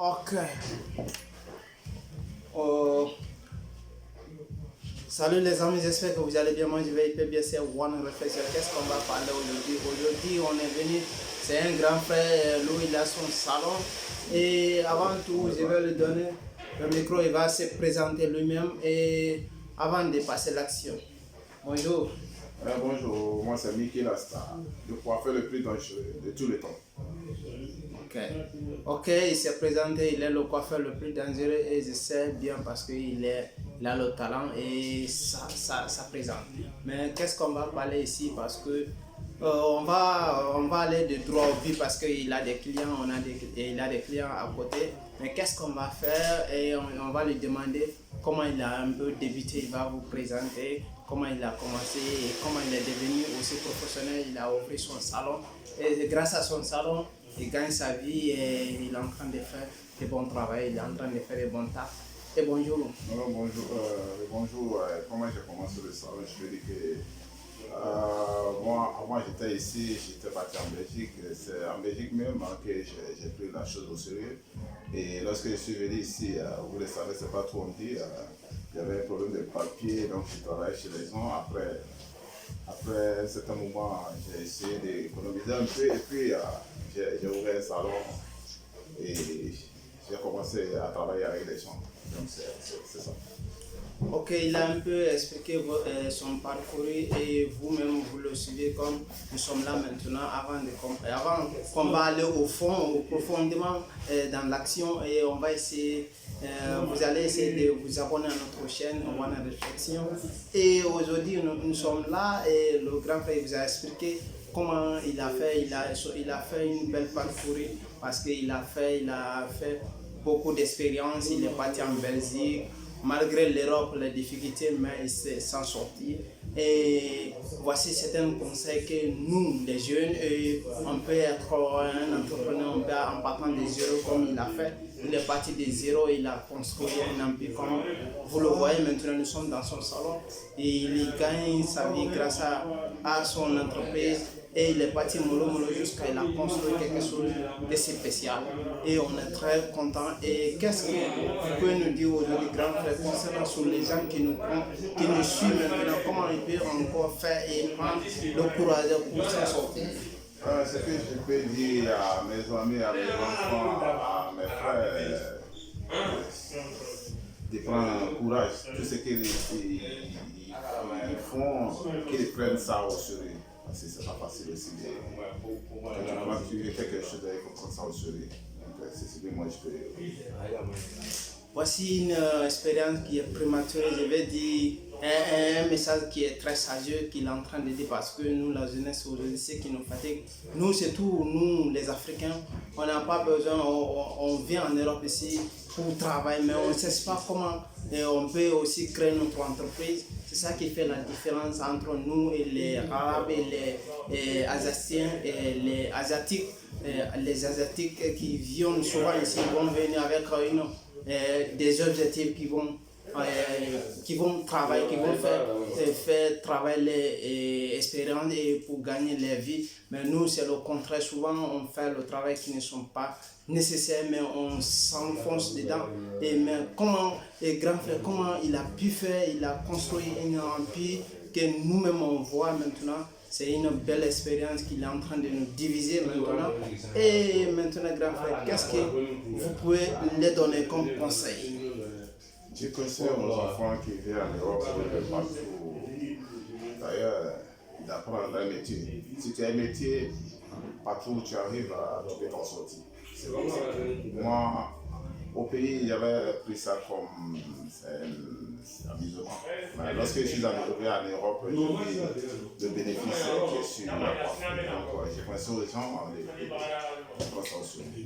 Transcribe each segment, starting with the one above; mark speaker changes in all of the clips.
Speaker 1: Ok. Salut les amis, j'espère que vous allez bien. Moi je vais hyper bien, c'est One Réflexion. Qu'est-ce qu'on va parler aujourd'hui? Aujourd'hui on est venu, c'est un grand frère, lui il a son salon. Et avant tout, je vais lui donner le micro, il va se présenter lui-même et avant de passer l'action. Bonjour.
Speaker 2: Bonjour, moi c'est Mickey Lasta, le coiffeur le plus dangereux de tous les temps.
Speaker 1: Ok, il s'est présenté, il est le coiffeur le plus dangereux et je sais bien parce qu'il a le talent et ça présente. Mais qu'est-ce qu'on va parler ici parce que on va aller de droit au but parce qu'il a des clients, il a des clients à côté. Mais qu'est-ce qu'on va faire et on va lui demander comment il a un peu débuté, il va vous présenter comment il a commencé et comment il est devenu aussi professionnel, il a ouvert son salon et grâce à son salon, il gagne sa vie et il est en train de faire de bon travail, il est en train de faire de bons taf. Et bonjour.
Speaker 2: Bonjour, comment j'ai commencé le salon? Je veux dire que moi, avant j'étais ici, j'étais parti en Belgique. C'est en Belgique même que j'ai pris la chose au sérieux. Et lorsque je suis venu ici, vous le savez, c'est pas trop dit. Il y avait un problème de papier, donc je travaillais chez les gens. Après un certain moment, j'ai essayé d'économiser un peu et puis j'ai ouvert un salon et j'ai commencé à travailler avec les gens. Donc c'est ça.
Speaker 1: Ok, il a un peu expliqué son parcours et vous-même vous le suivez comme nous sommes là maintenant avant qu'on va aller au fond, profondément dans l'action et on va essayer, vous allez essayer de vous abonner à notre chaîne One Réflexion. Et aujourd'hui nous sommes là et le grand frère vous a expliqué comment il a fait une belle parcours parce qu'il a fait beaucoup d'expérience, il est parti en Belgique. Malgré l'Europe, les difficultés, mais il s'en sorti. Et voici certains conseils que nous, les jeunes, on peut être un entrepreneur en partant de zéro comme il a fait. Il est parti de zéro, il a construit un empire comme vous le voyez maintenant, nous sommes dans son salon. Et il gagne sa vie grâce à son entreprise. Et il est parti mollo jusqu'à il a construit quelque chose de spécial. Et on est très content. Et qu'est-ce que vous pouvez nous dire aujourd'hui, grand frère, concernant sur les gens qui nous suivent maintenant, comment ils peuvent encore faire et prendre le courage pour s'en sortir?
Speaker 2: Ce que je peux dire à mes amis, à mes enfants, à mes frères, de prendre courage. Tout ce qu'ils font, qu'ils prennent ça au sérieux. Parce que c'est pas facile aussi quand tu fais quelque chose, il faut prendre ça au sérieux. Donc c'est ce que moi je peux dire.
Speaker 1: Voici une expérience qui est prématurée, je vais dire un message qui est très sage qu'il est en train de dire parce que nous, la jeunesse aujourd'hui, c'est qui nous fatigue. Nous, surtout nous, les Africains, on n'a pas besoin, on vient en Europe ici pour travailler, mais on ne sait pas comment on peut aussi créer notre entreprise. C'est ça qui fait la différence entre nous et les Arabes et les Asiatiens et les Asiatiques. Les Asiatiques qui viennent souvent ici vont venir avec des objectifs qui vont travailler, qui vont faire travailler les expériences et pour gagner leur vie. Mais nous, c'est le contraire. Souvent, on fait le travail qui ne sont pas nécessaires, mais on s'enfonce dedans. Mais comment, grand frère, comment il a pu faire, il a construit un empire que nous-mêmes on voit maintenant. C'est une belle expérience qu'il est en train de nous diviser maintenant. Et maintenant, grand frère, qu'est-ce que vous pouvez les donner comme conseil?
Speaker 2: Je conseille aux enfants qui viennent en Europe, partout, d'ailleurs, d'apprendre un métier. Si tu as un métier, partout où tu arrives, tu peux t'en sortir. C'est comme ça. Moi, au pays, j'avais pris ça comme un amusement. Mais lorsque je suis arrivé en Europe, j'ai vu le bénéfice qui est sur la porte. Donc, j'ai pensé aux gens, on prend ça au sérieux.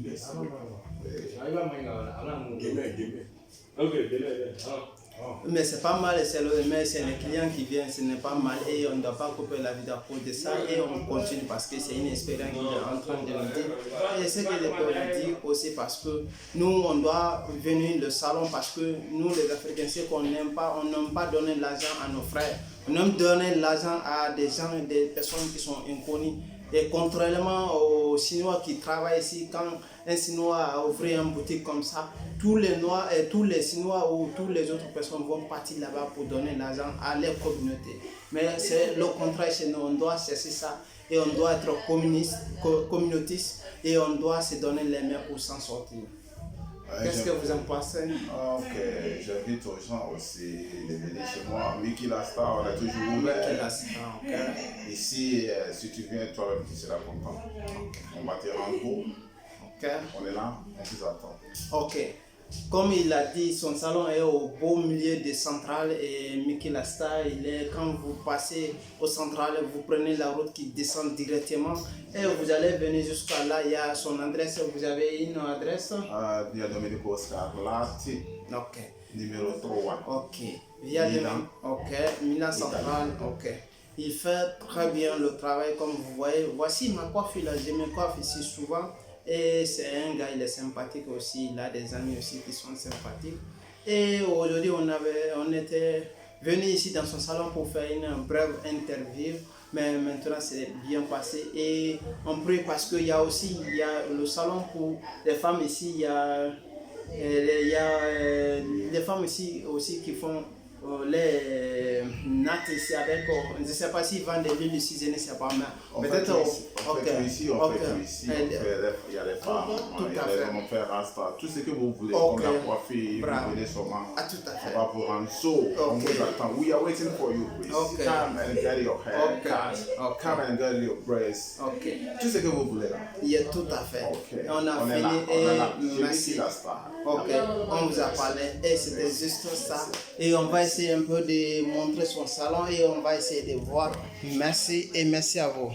Speaker 1: Mais c'est pas mal, c'est les clients qui viennent, ce n'est pas mal et on ne doit pas couper la vie à cause de ça et on continue parce que c'est une expérience qu'il est en train de nous dire. Et ce que je peux vous dire aussi parce que nous on doit venir le salon parce que nous les Africains, ce qu'on n'aime pas, on n'aime pas donner l'argent à nos frères. On aime donner l'argent à des gens, des personnes qui sont inconnues. Et contrairement aux Chinois qui travaillent ici, quand un Chinois a ouvert une boutique comme ça, tous les Noirs et tous les Chinois ou toutes les autres personnes vont partir là-bas pour donner l'argent à leur communauté. Mais c'est le contraire chez nous, on doit chercher ça et on doit être communautiste et on doit se donner les mains pour s'en sortir. Qu'est-ce que vous en pensez?
Speaker 2: Ok, j'invite aux gens aussi de venir chez moi. Mickey Lasta, on a toujours ouvert. Ici, si tu viens, toi-même, tu seras content. On va te rendre beau. On est là, on vous attend.
Speaker 1: Ok. Comme il a dit, son salon est au beau milieu des centrales et Mickey Lasta, quand vous passez au central, vous prenez la route qui descend directement et vous allez venir jusqu'à là, il y a son adresse, vous avez une adresse?
Speaker 2: Via Domenico Oscar Latti,
Speaker 1: Ok.
Speaker 2: numéro 3.
Speaker 1: Ok. Via
Speaker 2: Milan.
Speaker 1: Ok, Milan Central, ok. Il fait très bien le travail comme vous voyez. Voici ma coiffure là, je me coiffe ici souvent. Et c'est un gars, il est sympathique aussi, il a des amis aussi qui sont sympathiques. Et aujourd'hui, on était venu ici dans son salon pour faire une brève interview, mais maintenant c'est bien passé. Et on prie parce qu'il y a aussi le salon pour les femmes ici, il y a les femmes ici aussi qui font les nattes ici avec, je ne sais pas s'ils vendent des villes ici, je ne sais pas, mais peut-être
Speaker 2: on fait ici, il y a les femmes, il y a les hommes, on fait rasta, tout ce que vous voulez, comme la coiffure, vous venez seulement, on va vous rendre so, on vous attend, we are waiting for you, please, come and get your hair, come and get your braids, tout ce que vous voulez là.
Speaker 1: Yeah, tout à fait. On a fini et merci. Ok, on vous a parlé et c'était juste ça. Et on va essayer un peu de montrer son salon et on va essayer de voir. Merci et merci à vous.